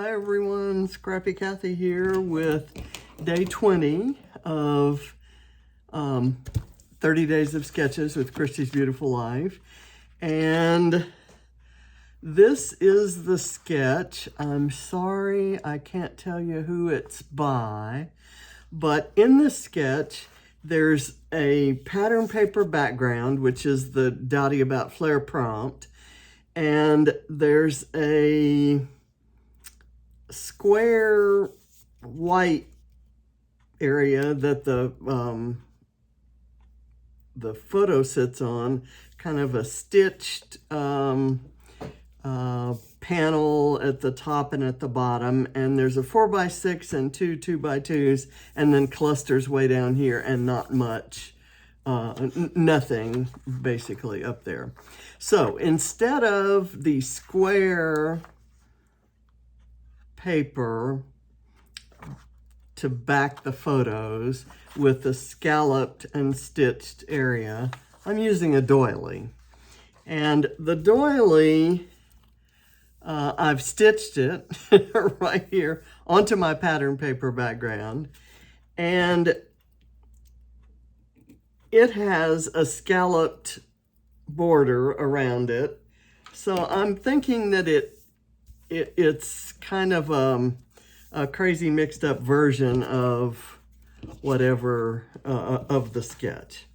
Hi everyone, Scrappy Kathy here with day 20 of 30 Days of Sketches with Christy's Beautiful Life. And this is the sketch. I'm sorry I can't tell you who it's by, but in the sketch there's a pattern paper background, which is the Dowdy About Flair prompt, and there's a square white area that the photo sits on, kind of a stitched panel at the top and at the bottom, and there's a 4x6 and two 2x2s, and then clusters way down here, and not much, nothing basically up there. So instead of the square paper to back the photos with the scalloped and stitched area, I'm using a doily. And the doily, I've stitched it right here onto my pattern paper background, and it has a scalloped border around it. So I'm thinking that it's kind of a crazy mixed up version of whatever of the sketch.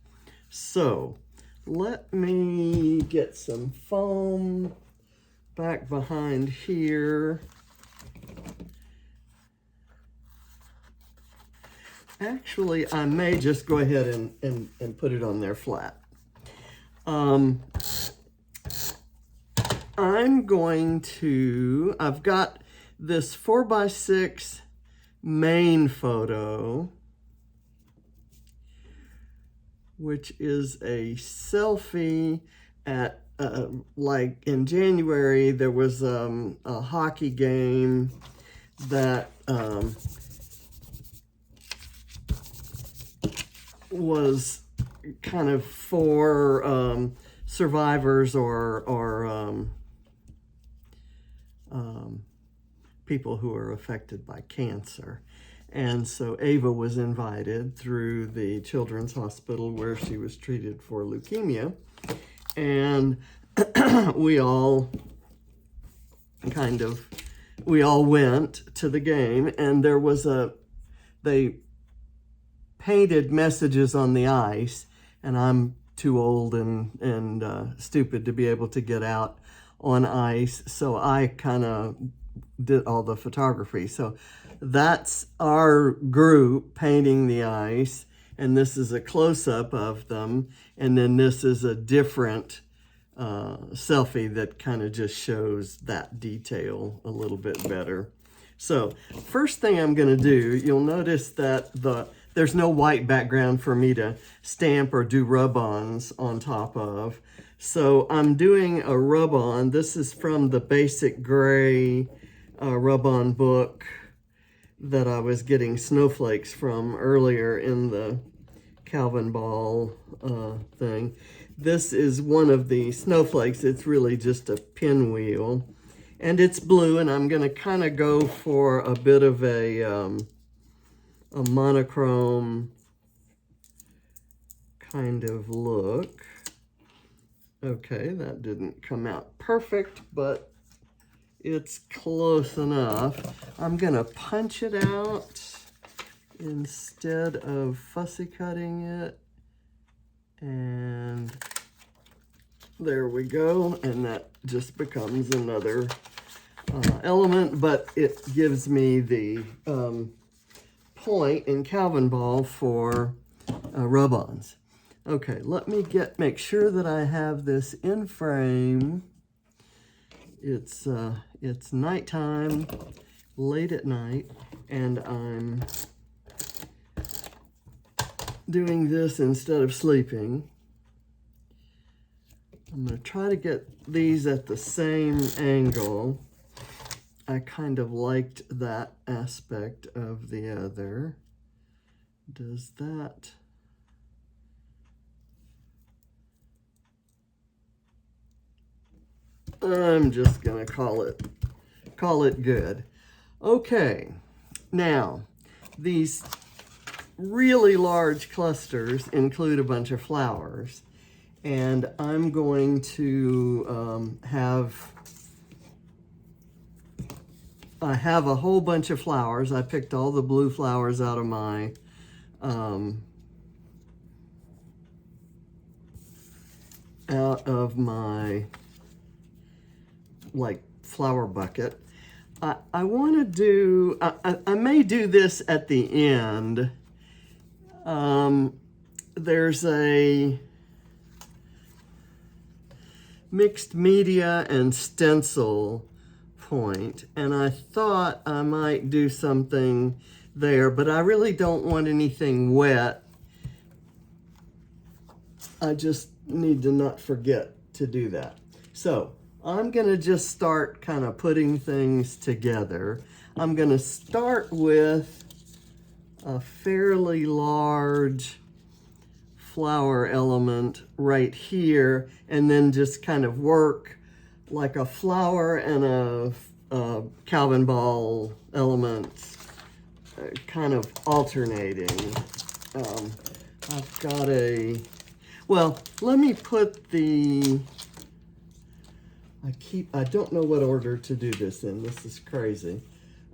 So let me get some foam back behind here. Actually, I may just go ahead and put it on there flat. I've got this 4x6 main photo, which is a selfie at, like in January, there was a hockey game that was kind of for survivors or people who are affected by cancer. And so Ava was invited through the children's hospital where she was treated for leukemia. And we all went to the game, and they painted messages on the ice, and I'm too old and stupid to be able to get out on ice, so I kind of did all the photography. So that's our group painting the ice, and this is a close-up of them, and then this is a different selfie that kind of just shows that detail a little bit better. So first thing I'm going to do, you'll notice that there's no white background for me to stamp or do rub-ons on top of. So I'm doing a rub-on. This is from the Basic Gray rub-on book that I was getting snowflakes from earlier in the Calvinball thing. This is one of the snowflakes. It's really just a pinwheel. And it's blue, and I'm going to kind of go for a bit of a monochrome kind of look. Okay, that didn't come out perfect, but it's close enough. I'm going to punch it out instead of fussy cutting it. And there we go. And that just becomes another element, but it gives me the point in Calvinball for rub-ons. Okay, let me make sure that I have this in frame. It's nighttime, late at night, and I'm doing this instead of sleeping. I'm going to try to get these at the same angle. I kind of liked that aspect of the other. Does that? I'm just gonna call it good. Okay, now these really large clusters include a bunch of flowers, and I'm going to I have a whole bunch of flowers. I picked all the blue flowers out of my like flower bucket. I want to do, I may do this at the end. There's a mixed media and stencil point, and I thought I might do something there, but I really don't want anything wet. I just need to not forget to do that. So I'm going to just start kind of putting things together. I'm going to start with a fairly large flower element right here, and then just kind of work like a flower and a Calvinball element, kind of alternating. I've got well, let me put I don't know what order to do this in. This is crazy.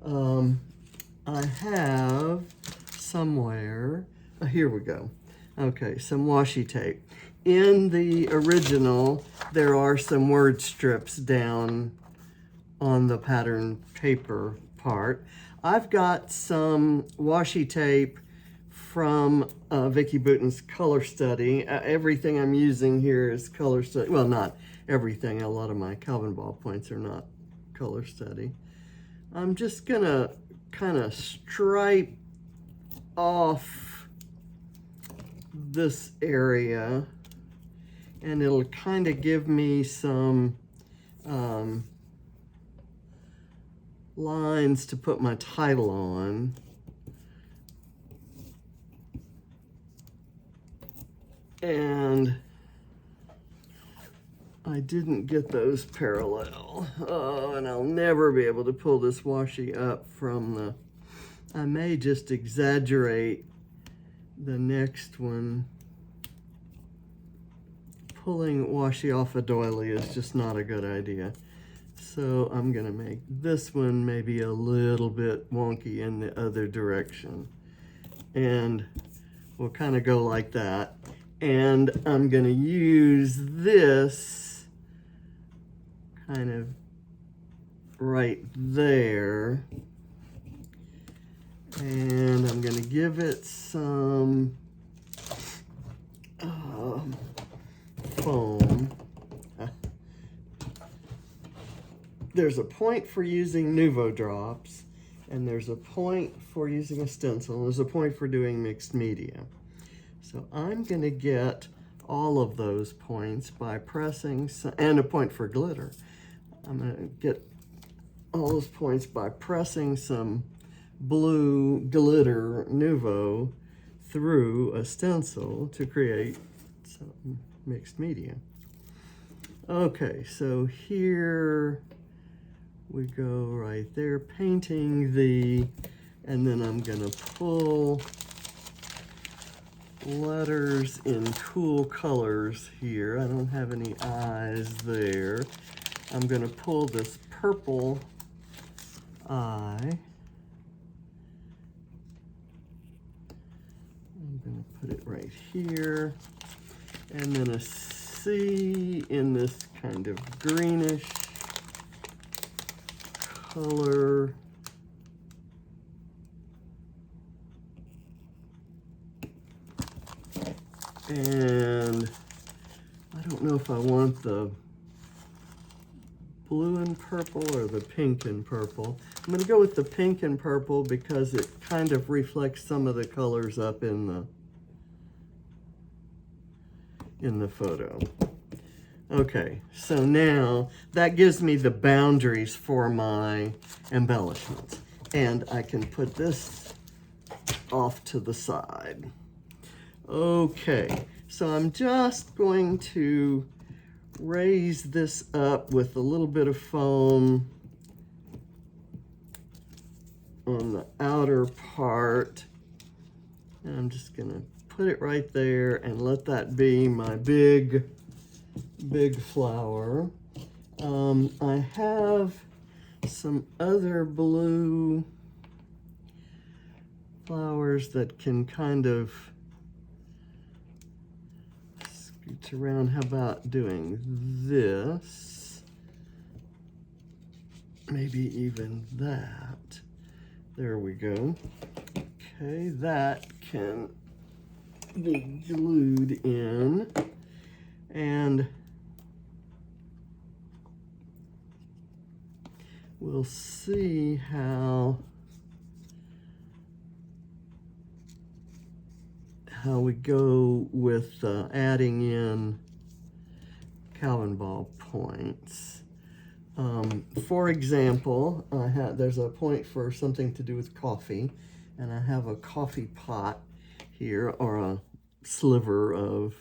I have somewhere, here we go. Okay, some washi tape. In the original, there are some word strips down on the pattern paper part. I've got some washi tape from Vicki Boutin's color study. Everything I'm using here is color study. Well, not everything. A lot of my Calvinball points are not color study. I'm just gonna kind of stripe off this area, and it'll kind of give me some lines to put my title on. And I didn't get those parallel. Oh, and I'll never be able to pull this washi up from the, I may just exaggerate the next one. Pulling washi off a doily is just not a good idea. So I'm gonna make this one maybe a little bit wonky in the other direction. And we'll kind of go like that. And I'm gonna use this kind of right there. And I'm gonna give it some foam. There's a point for using Nuvo drops, and there's a point for using a stencil, and there's a point for doing mixed media. So I'm going to get all of those points by pressing, and a point for glitter. I'm going to get all those points by pressing some blue glitter Nuvo through a stencil to create some mixed media. Okay, so here we go right there, painting and then I'm going to pull letters in cool colors here. I don't have any eyes there. I'm going to pull this purple eye. I'm going to put it right here. And then a C in this kind of greenish color. And I don't know if I want the blue and purple or the pink and purple. I'm going to go with the pink and purple because it kind of reflects some of the colors up in the photo. Okay, so now that gives me the boundaries for my embellishments. And I can put this off to the side. Okay, so I'm just going to raise this up with a little bit of foam on the outer part. And I'm just gonna put it right there and let that be my big flower. I have some other blue flowers that can kind of scooch around. How about doing this? Maybe even that. There we go. Okay, that can be glued in. And we'll see how we go with adding in Calvinball points. For example, there's a point for something to do with coffee, and I have a coffee pot here, or a sliver of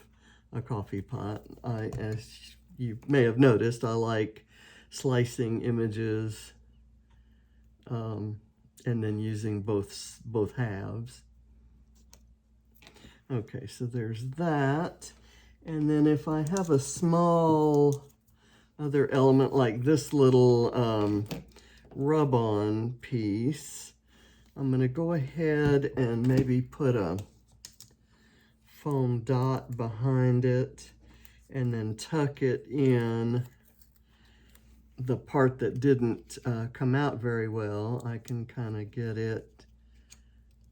a coffee pot. As you may have noticed, I like slicing images and then using both halves. Okay, so there's that. And then if I have a small other element like this little rub-on piece, I'm going to go ahead and maybe put a foam dot behind it and then tuck it in the part that didn't come out very well. I can kind of get it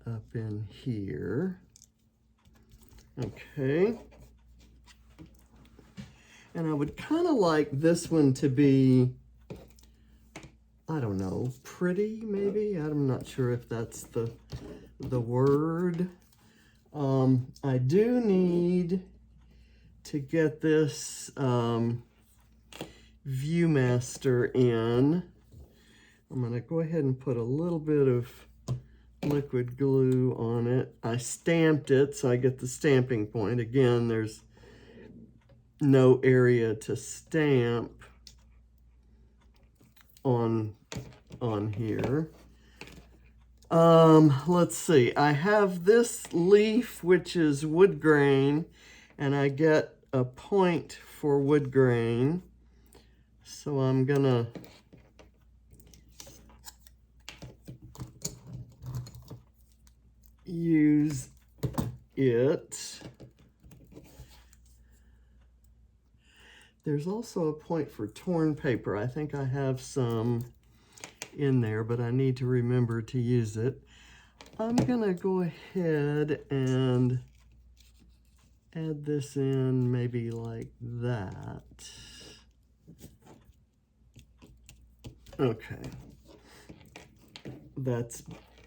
up in here. Okay. And I would kind of like this one to be, I don't know, pretty maybe? I'm not sure if that's the word. I do need to get this ViewMaster in. I'm going to go ahead and put a little bit of liquid glue on it. I stamped it, so I get the stamping point. Again, there's no area to stamp on here. Let's see. I have this leaf, which is wood grain, and I get a point for wood grain. So I'm gonna use it. There's also a point for torn paper. I think I have some in there, but I need to remember to use it. I'm gonna go ahead and add this in maybe like that. Okay.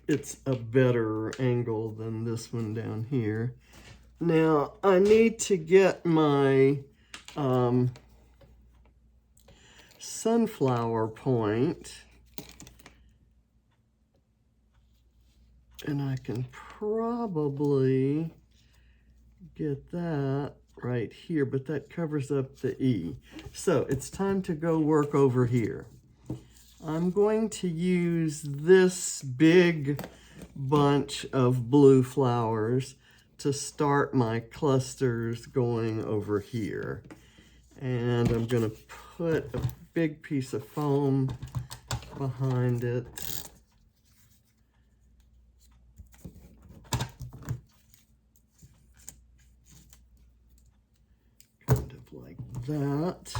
It's a better angle than this one down here. Now I need to get my sunflower point, and I can probably get that right here, but that covers up the E. So it's time to go work over here. I'm going to use this big bunch of blue flowers to start my clusters going over here. And I'm going to put a big piece of foam behind it. Kind of like that.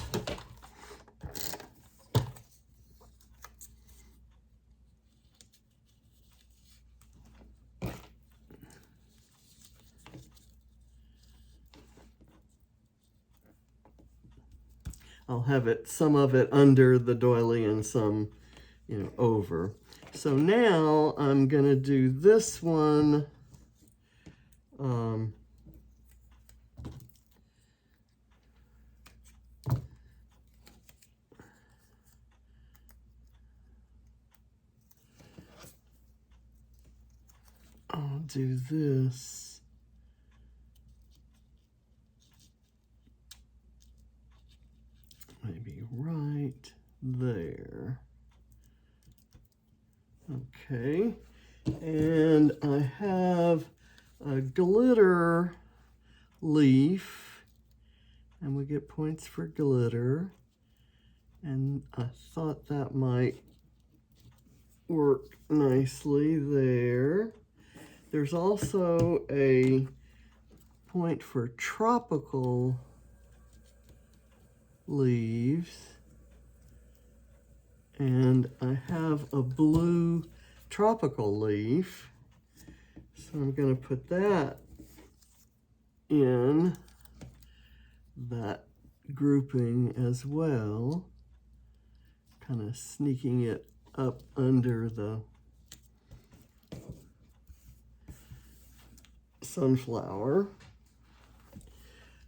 I'll have some of it under the doily and some, over. So now I'm gonna do this one. I'll do this. Maybe right there. Okay, and I have a glitter leaf, and we get points for glitter, and I thought that might work nicely there. There's also a point for tropical leaves, and I have a blue tropical leaf, so I'm going to put that in that grouping as well, kind of sneaking it up under the sunflower.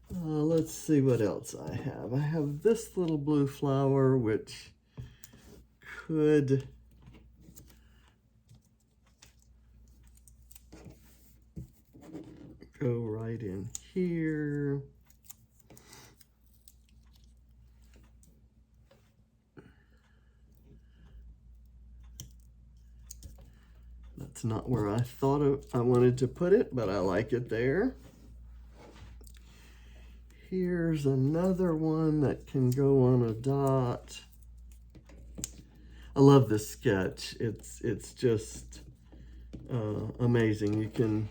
Let's see what else I have. I have this little blue flower, which could go right in here. That's not where I thought I wanted to put it, but I like it there. Here's another one that can go on a dot. I love this sketch. It's just amazing. You can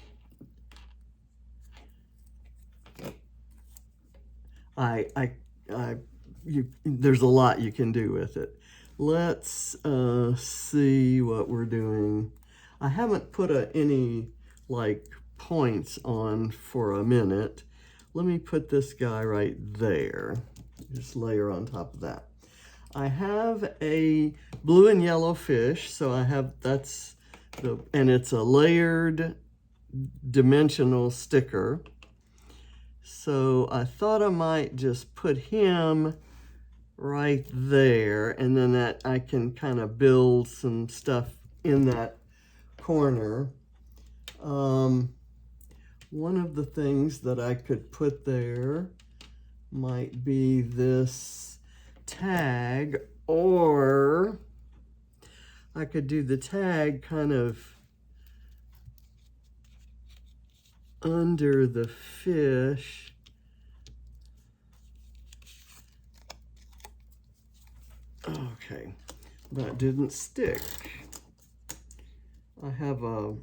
there's a lot you can do with it. Let's see what we're doing. I haven't put any like points on for a minute. Let me put this guy right there. Just layer on top of that. I have a blue and yellow fish, so I have, and it's a layered dimensional sticker. So I thought I might just put him right there, and then that I can kind of build some stuff in that corner. One of the things that I could put there might be this tag, or I could do the tag kind of under the fish. Okay, that didn't stick. I have a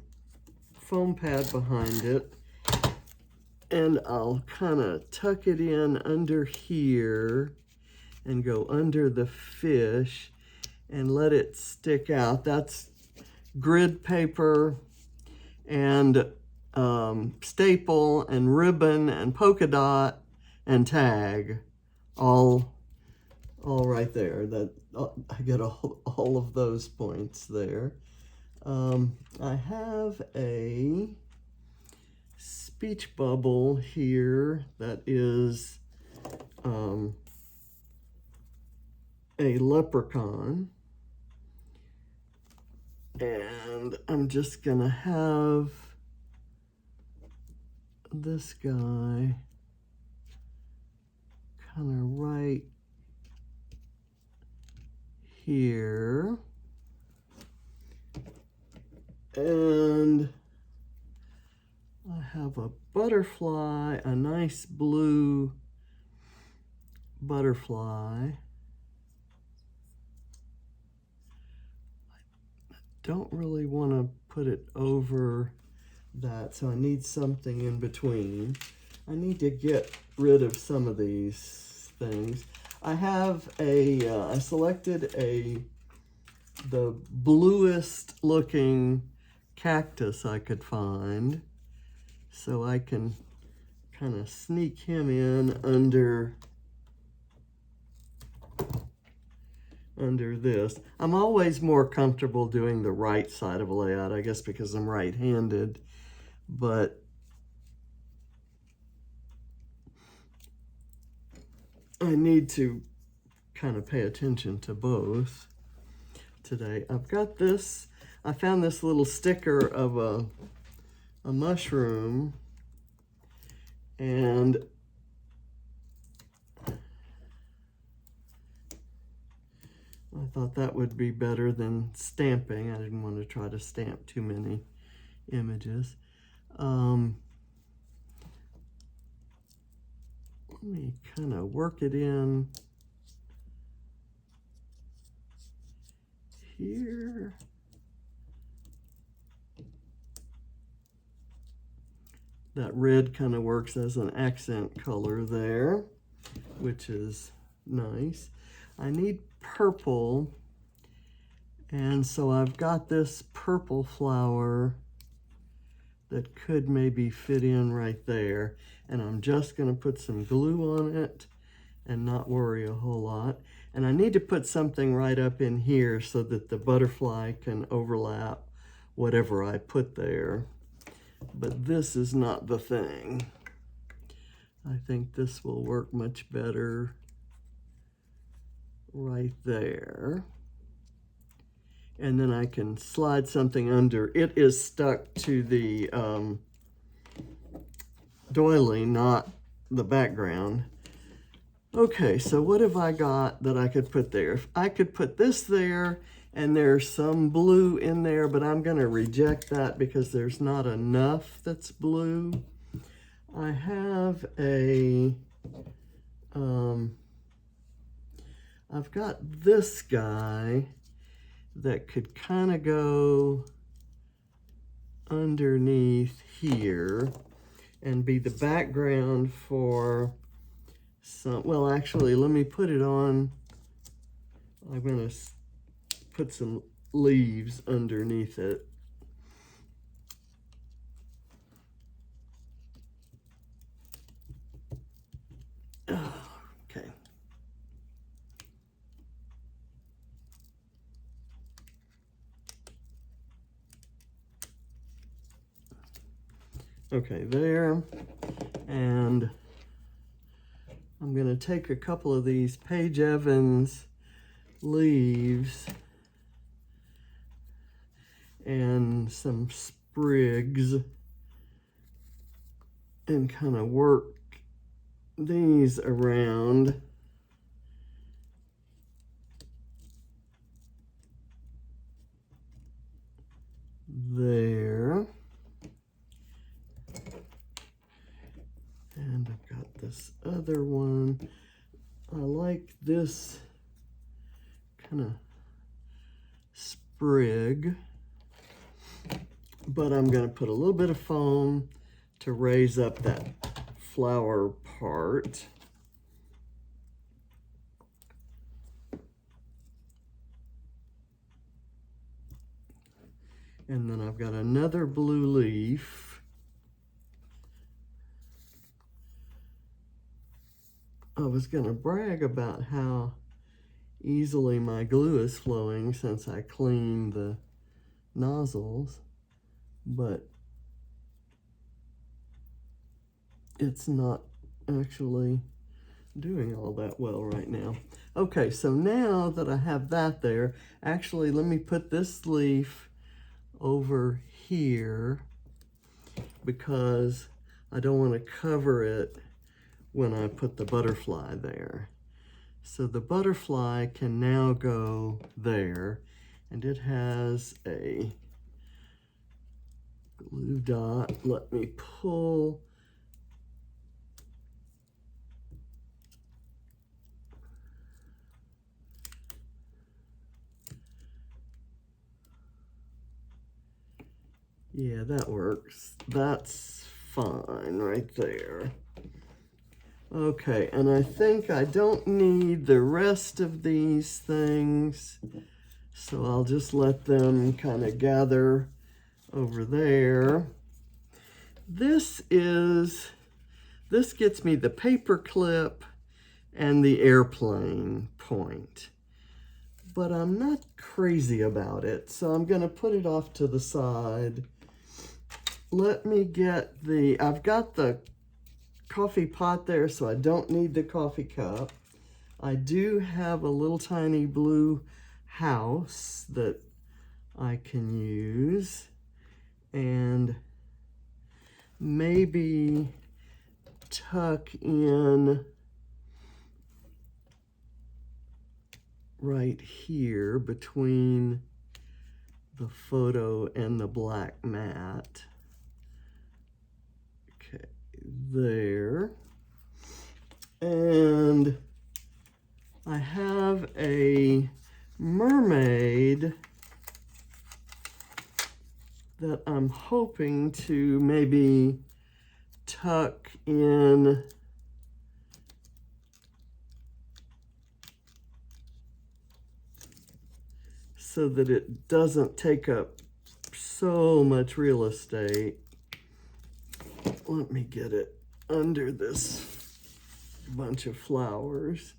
foam pad behind it, and I'll kind of tuck it in under here and go under the fish and let it stick out. That's grid paper and staple and ribbon and polka dot and tag, all right there. That I get all of those points there. I have a speech bubble here that is a leprechaun, and I'm just gonna have this guy kind of right here, and I have a butterfly, a nice blue butterfly. I don't really want to put it over that, so I need something in between. I need to get rid of some of these things. I have I selected the bluest looking cactus I could find, so I can kind of sneak him in under this. I'm always more comfortable doing the right side of a layout, I guess because I'm right-handed, but I need to kind of pay attention to both today. I've got this, I found this little sticker of a mushroom, and I thought that would be better than stamping. I didn't want to try to stamp too many images. Let me kind of work it in here. That red kind of works as an accent color there, which is nice. I need purple, and so I've got this purple flower that could maybe fit in right there, and I'm just going to put some glue on it and not worry a whole lot. And I need to put something right up in here so that the butterfly can overlap whatever I put there. But this is not the thing. I think this will work much better right there. And then I can slide something under. It is stuck to the doily, not the background. Okay, so what have I got that I could put there? If I could put this there, and there's some blue in there, but I'm going to reject that because there's not enough that's blue. I have a, I've got this guy that could kind of go underneath here and be the background for some, well, actually, let me put it on. I'm going to put some leaves underneath it. Okay. Okay, there. And I'm going to take a couple of these Paige Evans leaves and some sprigs and kind of work these around. There. And I've got this other one. I like this kind of sprig, but I'm going to put a little bit of foam to raise up that flower part. And then I've got another blue leaf. I was going to brag about how easily my glue is flowing since I cleaned the nozzles, but it's not actually doing all that well right now. Okay, so now that I have that there, actually let me put this leaf over here because I don't want to cover it when I put the butterfly there. So the butterfly can now go there, and it has a glue dot. Let me pull. Yeah, that works. That's fine right there. Okay, and I think I don't need the rest of these things, so I'll just let them kind of gather over there. This gets me the paper clip and the airplane point, but I'm not crazy about it, so I'm going to put it off to the side. Let me get I've got the coffee pot there, so I don't need the coffee cup. I do have a little tiny blue house that I can use, and maybe tuck in right here between the photo and the black mat. Okay, there. And I have a mermaid that I'm hoping to maybe tuck in so that it doesn't take up so much real estate. Let me get it under this bunch of flowers.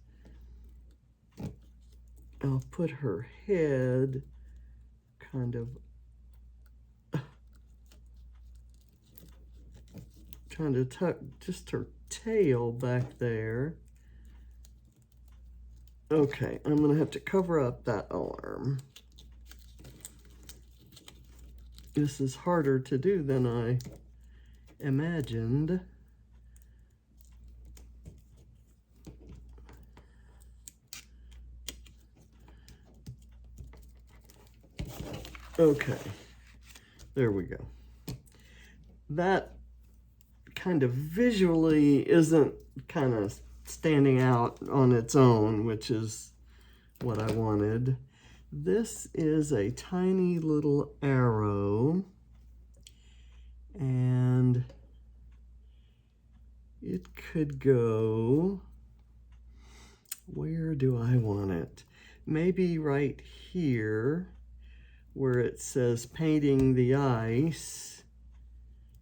I'll put her head kind of trying to tuck just her tail back there. Okay, I'm gonna have to cover up that arm. This is harder to do than I imagined. Okay, there we go. That kind of visually isn't kind of standing out on its own, which is what I wanted. This is a tiny little arrow, and it could go, where do I want it? Maybe right here where it says painting the ice.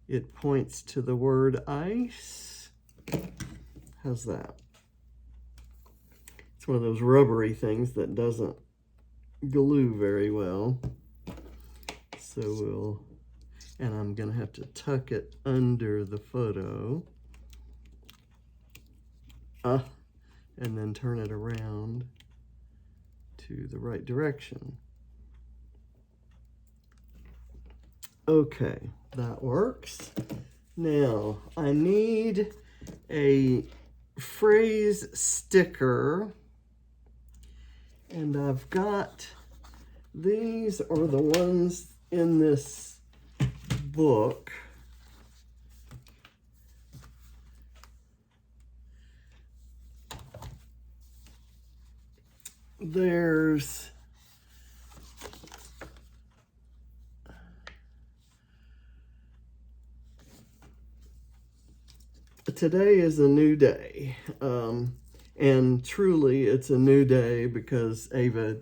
It points to the word ice. How's that? It's one of those rubbery things that doesn't glue very well. So we'll, and I'm gonna have to tuck it under the photo. And then turn it around to the right direction. Okay, that works. Now, I need a phrase sticker, and I've got, these are the ones in this book. There's today is a new day, and truly it's a new day because Ava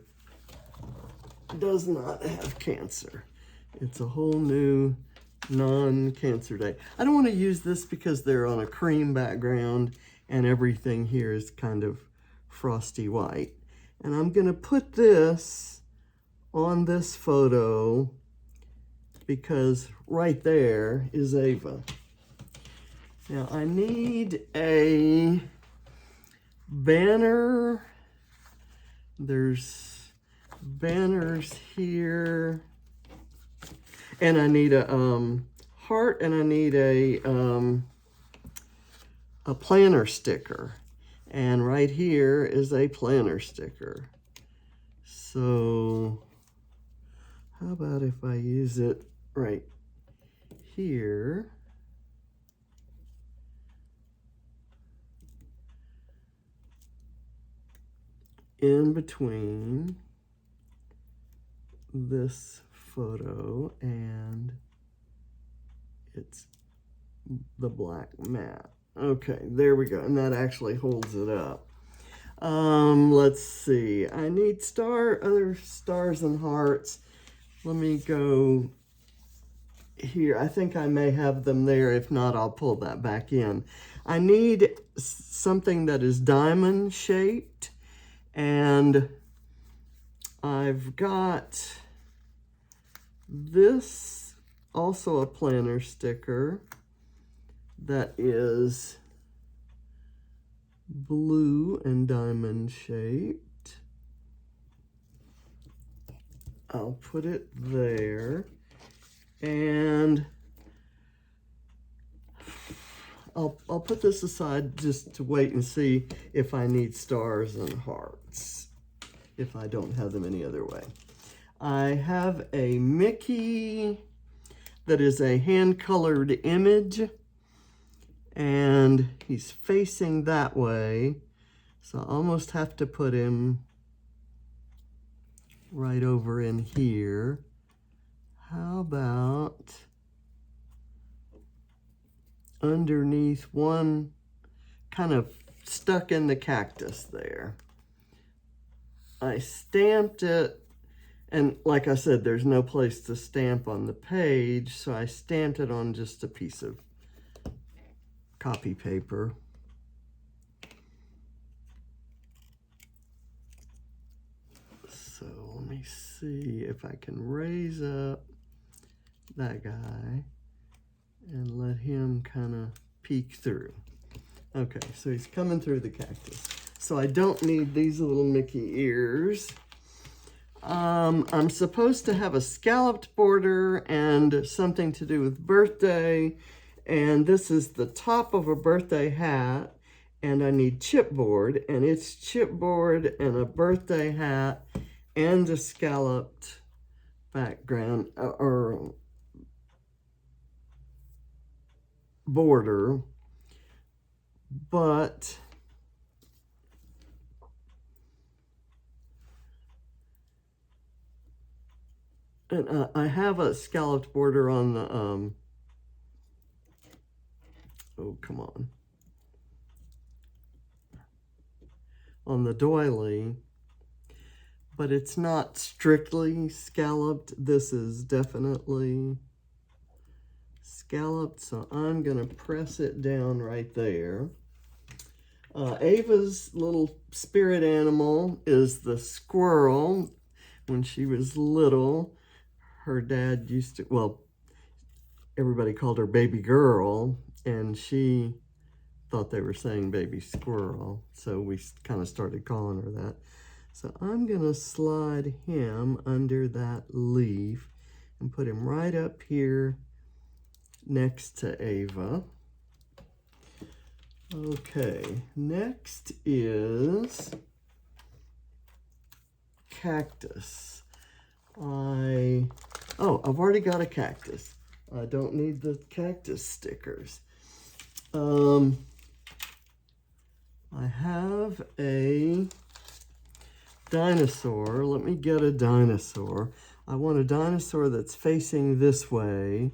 does not have cancer. It's a whole new non-cancer day. I don't want to use this because they're on a cream background and everything here is kind of frosty white. And I'm going to put this on this photo because right there is Ava. Now I need a banner. There's banners here. And I need a heart, and I need a planner sticker. And right here is a planner sticker. So how about if I use it right here? In between this photo and it's the black mat. Okay, there we go. And that actually holds it up. Let's see. I need other stars and hearts. Let me go here. I think I may have them there. If not, I'll pull that back in. I need something that is diamond shaped. And I've got this, also a planner sticker that is blue and diamond shaped. I'll put it there. And I'll put this aside just to wait and see if I need stars and hearts. if I don't have them any other way. I have a Mickey that is a hand-colored image, and he's facing that way, so I almost have to put him right over in here. How about underneath one, kind of stuck in the cactus there? I stamped it, and like I said, there's no place to stamp on the page, so I stamped it on just a piece of copy paper. So let me see if I can raise up that guy and let him kind of peek through. Okay, so he's coming through the cactus. So I don't need these little Mickey ears. I'm supposed to have a scalloped border and something to do with birthday. And this is the top of a birthday hat. And I need chipboard. And it's chipboard and a birthday hat and a scalloped background or border. But and I have a scalloped border on the, oh, come on the doily, but it's not strictly scalloped. This is definitely scalloped, so I'm gonna press it down right there. Ava's little spirit animal is the squirrel. When she was little, her dad used to, well, everybody called her baby girl, and she thought they were saying baby squirrel, so we kind of started calling her that. So I'm gonna slide him under that leaf and put him right up here next to Ava. Okay, next is Cactus. I've already got a cactus. I don't need the cactus stickers. I have a dinosaur. Let me get a dinosaur. I want a dinosaur that's facing this way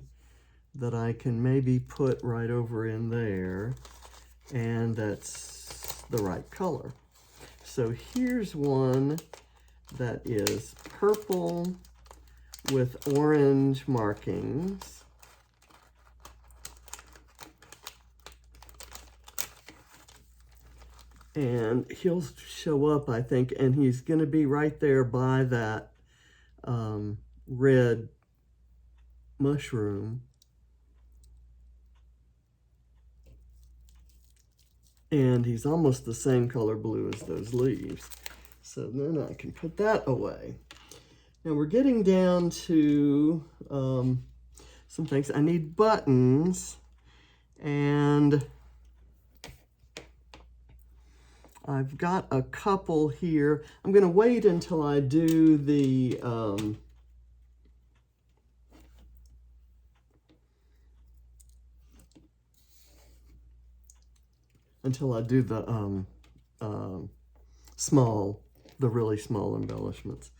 that I can maybe put right over in there, and that's the right color. So here's one that is purple with orange markings. And he'll show up, I think, and he's going to be right there by that red mushroom. And he's almost the same color blue as those leaves. So then I can put that away. Now we're getting down to some things. I need buttons, and I've got a couple here. I'm going to wait until I do the the really small embellishments.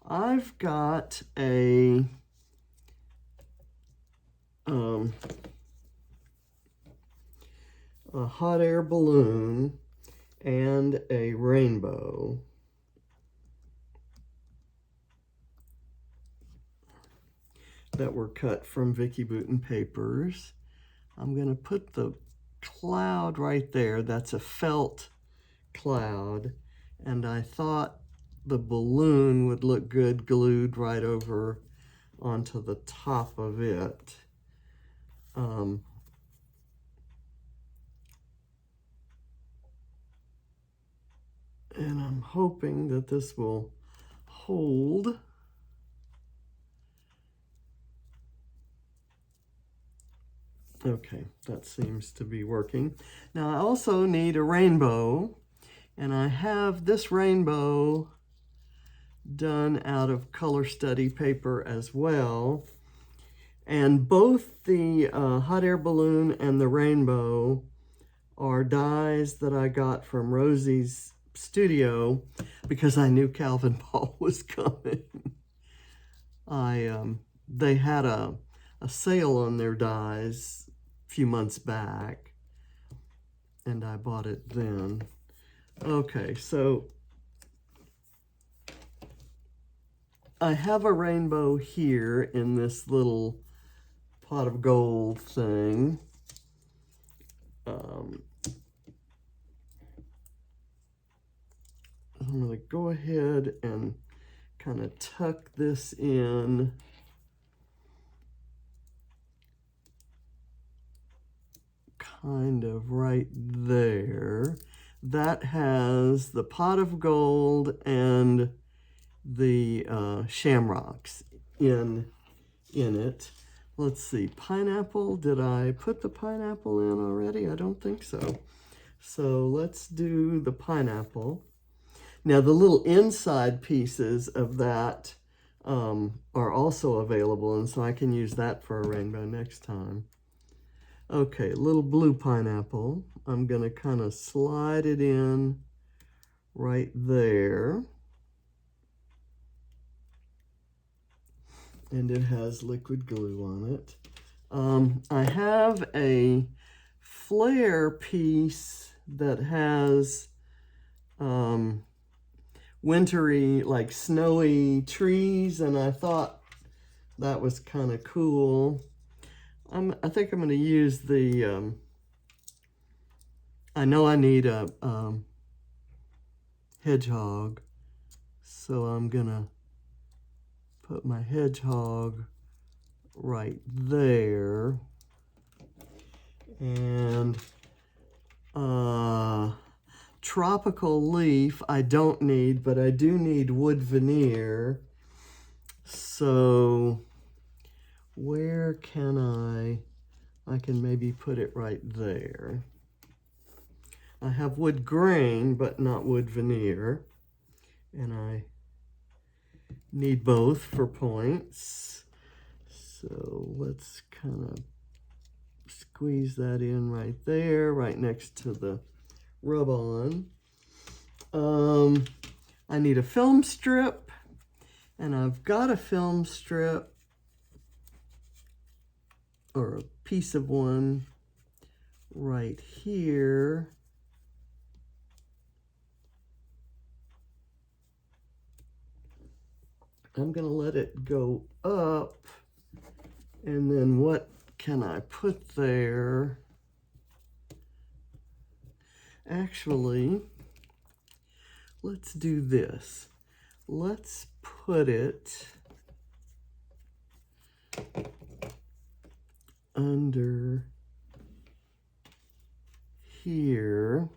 I've got a hot air balloon and a rainbow. That were cut from Vicky Bouton papers. I'm going to put the cloud right there. That's a felt cloud, and I thought the balloon would look good glued right over onto the top of it. And I'm hoping that this will hold. Okay, that seems to be working. Now I also need a rainbow, and I have this rainbow done out of color study paper as well. And both the hot air balloon and the rainbow are dies that I got from Rosie's studio because I knew Calvinball was coming. They had a sale on their dies a few months back, and I bought it then. Okay, so I have a rainbow here in this little pot of gold thing. I'm going to go ahead and kind of tuck this in kind of right there. That has the pot of gold and the shamrocks in it. Let's see, pineapple. Did I put the pineapple in already? I don't think so. So let's do the pineapple. Now the little inside pieces of that are also available, and so I can use that for a rainbow next time. Okay, little blue pineapple. I'm going to kind of slide it in right there. And it has liquid glue on it. I have a flare piece that has wintry, like snowy trees, and I thought that was kind of cool. I think I'm going to use the, I know I need a hedgehog, so I'm going to put my hedgehog right there. And tropical leaf I don't need, but I do need wood veneer. So where can I can maybe put it right there. I have wood grain, but not wood veneer. And I need both for points. So let's kind of squeeze that in right there, right next to the rub-on. I need a film strip, and I've got a film strip, or a piece of one right here. I'm going to let it go up, and then what can I put there? Actually, let's do this. Let's put it under here.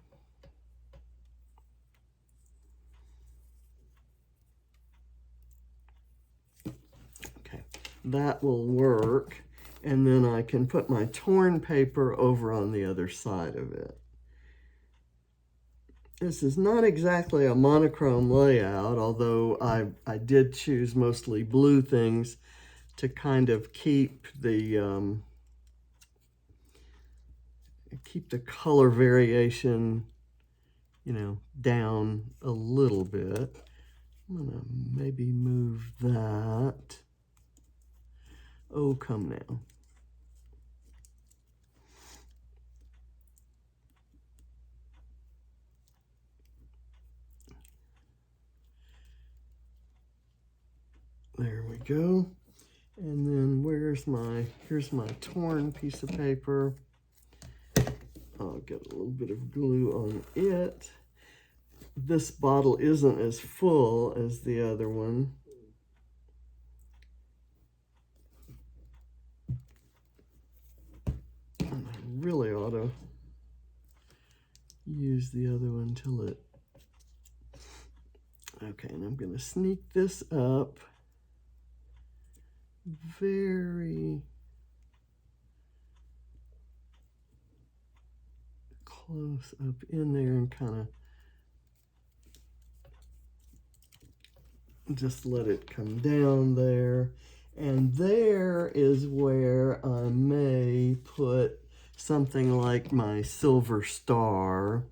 Okay, that will work. And then I can put my torn paper over on the other side of it. This is not exactly a monochrome layout, although I did choose mostly blue things to kind of keep the color variation, you know, down a little bit. I'm gonna maybe move that. Oh, come now. There we go. And then here's my torn piece of paper. I'll get a little bit of glue on it. This bottle isn't as full as the other one. And I really ought to use the other one till it... Okay, and I'm going to sneak this up very close up in there and kind of just let it come down there. And there is where I may put something like my silver star.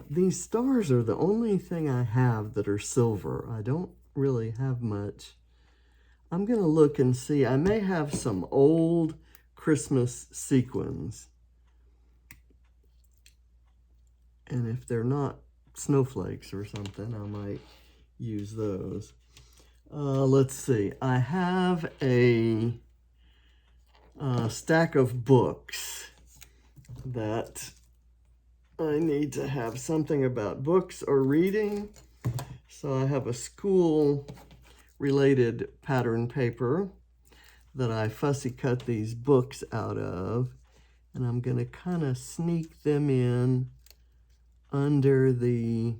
These stars are the only thing I have that are silver. I don't really have much. I'm going to look and see. I may have some old Christmas sequins. And if they're not snowflakes or something, I might use those. Let's see. I have a stack of books that I need to have something about books or reading. So I have a school-related pattern paper that I fussy cut these books out of. And I'm going to kind of sneak them in under the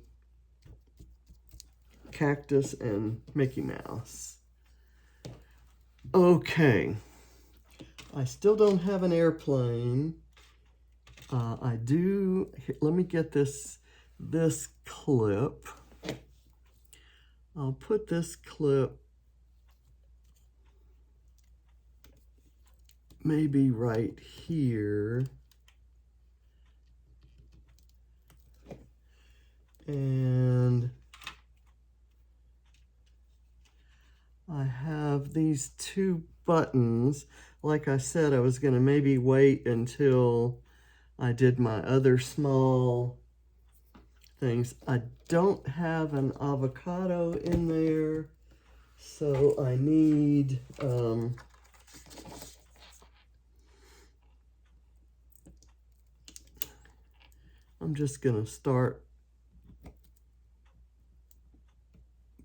Cactus and Mickey Mouse. Okay, I still don't have an airplane. I do, let me get this clip. I'll put this clip maybe right here. And I have these two buttons. Like I said, I was going to maybe wait until I did my other small things. I don't have an avocado in there, so I need I'm just going to start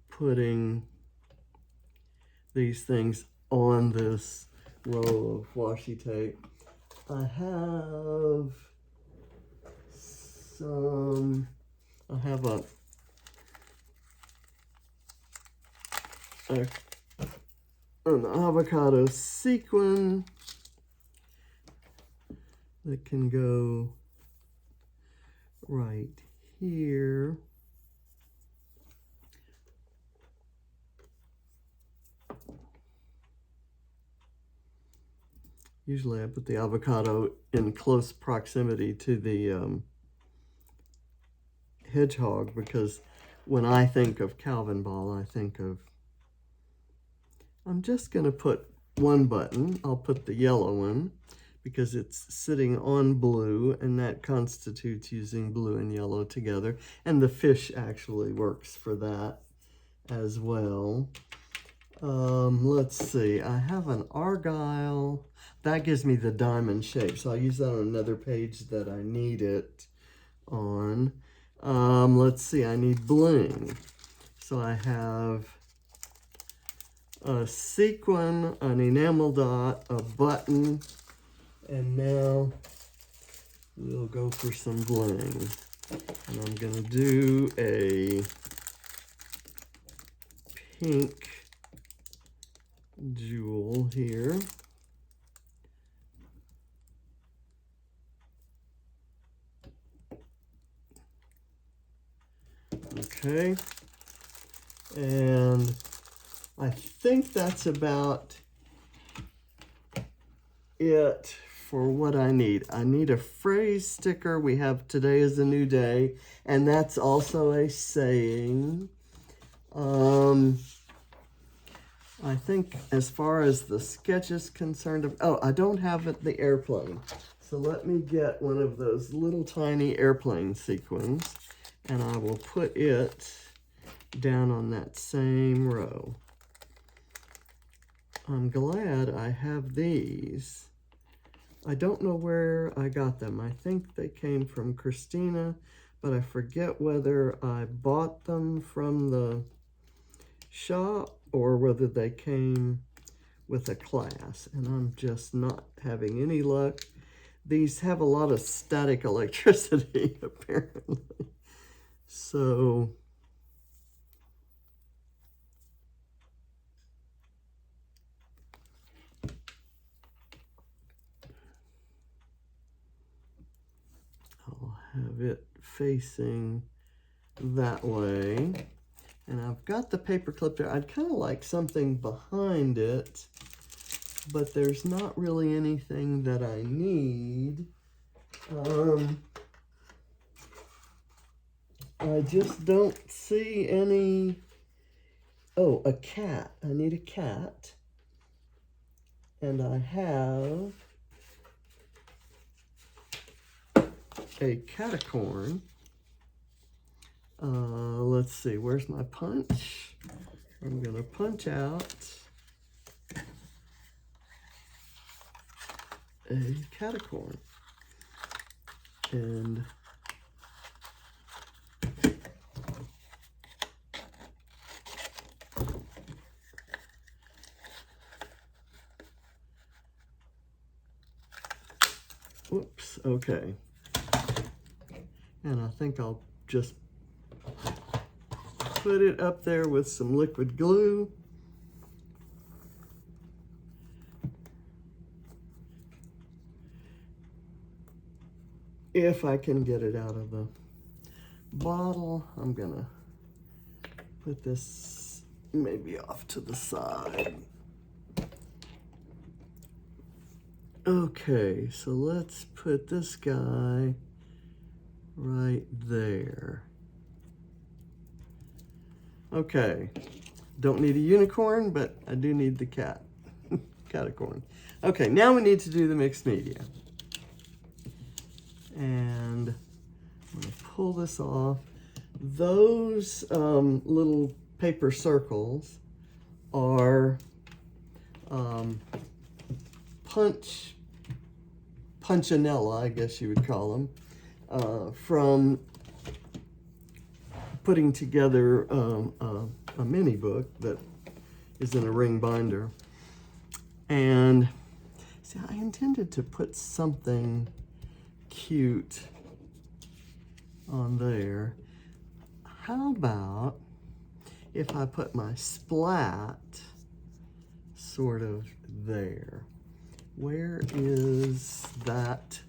putting these things on this roll of washi tape. I have an avocado sequin that can go right here. Usually I put the avocado in close proximity to the hedgehog, because when I think of Calvinball, I think of, I'm just going to put one button. I'll put the yellow one because it's sitting on blue, and that constitutes using blue and yellow together. And the fish actually works for that as well. Let's see, I have an argyle. That gives me the diamond shape, so I'll use that on another page that I need it on. Let's see, I need bling. So I have a sequin, an enamel dot, a button, and now we'll go for some bling. And I'm going to do a pink jewel here. Okay, and I think that's about it for what I need. I need a phrase sticker. We have "Today is a new day," and that's also a saying. I think as far as the sketch is concerned, oh, I don't have the airplane. So let me get one of those little tiny airplane sequins, and I will put it down on that same row. I'm glad I have these. I don't know where I got them. I think they came from Christina, but I forget whether I bought them from the shop or whether they came with a class, and I'm just not having any luck. These have a lot of static electricity, apparently. So I'll have it facing that way. And I've got the paper clip there. I'd kind of like something behind it, but there's not really anything that I need. I just don't see any. Oh, a cat. I need a cat. And I have a catacorn. Let's see, where's my punch? I'm gonna punch out a catacorn. And whoops, okay. And I think I'll just put it up there with some liquid glue. If I can get it out of the bottle, I'm gonna put this maybe off to the side. Okay, so let's put this guy right there. Okay, don't need a unicorn, but I do need the cat, catacorn. Okay, now we need to do the mixed media. And I'm gonna pull this off. Those little paper circles are punchinella, I guess you would call them, from putting together a mini book that is in a ring binder. And see, I intended to put something cute on there. How about if I put my splat sort of there? Where is that?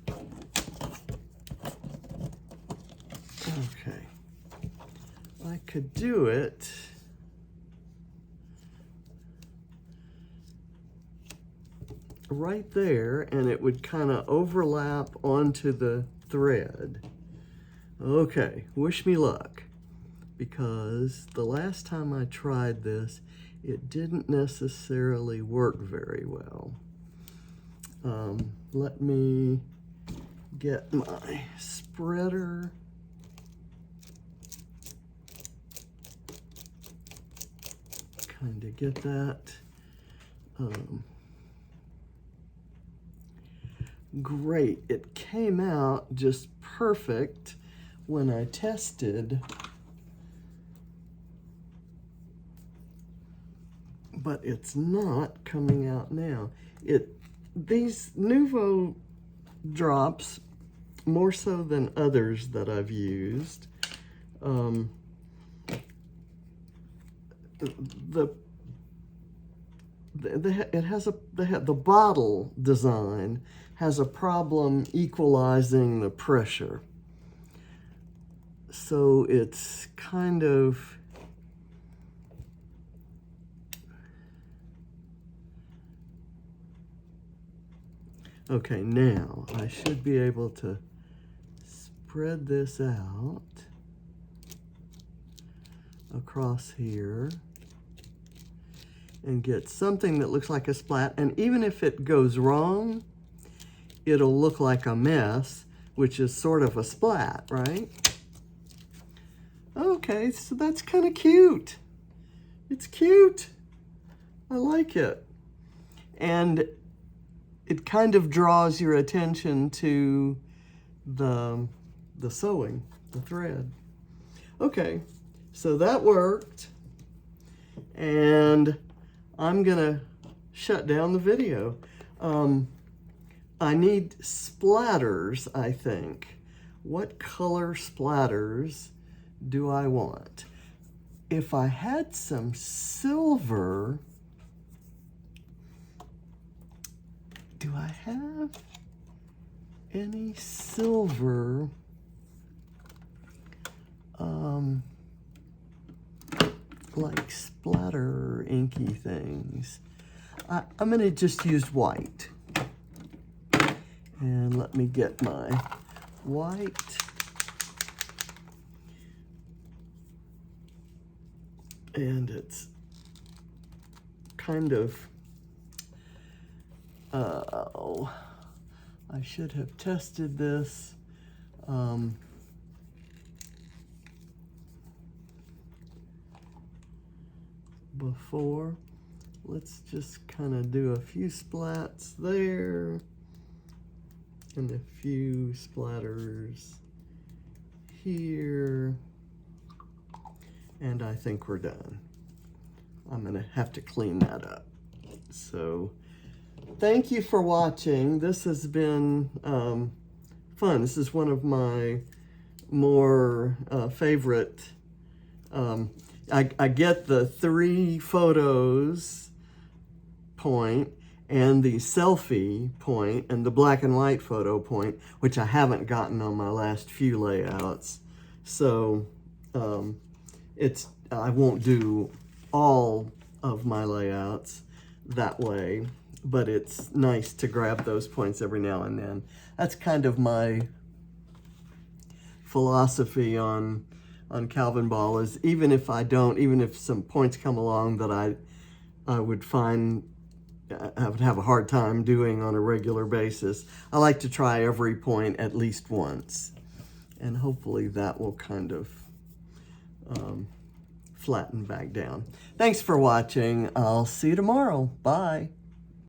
Okay. I could do it right there, and it would kind of overlap onto the thread. Okay, wish me luck, because the last time I tried this, it didn't necessarily work very well. Let me get my spreader. Kind of get that. Great, it came out just perfect when I tested, but it's not coming out now. These Nuvo drops, more so than others that I've used, the bottle design has a problem equalizing the pressure. So it's kind of, okay, now I should be able to spread this out across here and get something that looks like a splat. And even if it goes wrong, it'll look like a mess, which is sort of a splat, right? Okay, so that's kind of cute. It's cute. I like it. And it kind of draws your attention to the sewing, the thread. Okay, so that worked. And I'm gonna shut down the video. I need splatters, I think. What color splatters do I want? If I had some silver, do I have any silver? like splatter inky things. I'm going to just use white. And let me get my white. And it's kind of, oh, I should have tested this. Before. Let's just kind of do a few splats there and a few splatters here, and I think we're done. I'm gonna have to clean that up. So thank you for watching. This has been fun. This is one of my more favorite. I get the 3 photos point and the selfie point and the black and white photo point, which I haven't gotten on my last few layouts. So I won't do all of my layouts that way, but it's nice to grab those points every now and then. That's kind of my philosophy on Calvinball, is even if some points come along that I would find I would have a hard time doing on a regular basis, I like to try every point at least once. And hopefully that will kind of flatten back down. Thanks for watching. I'll see you tomorrow. Bye.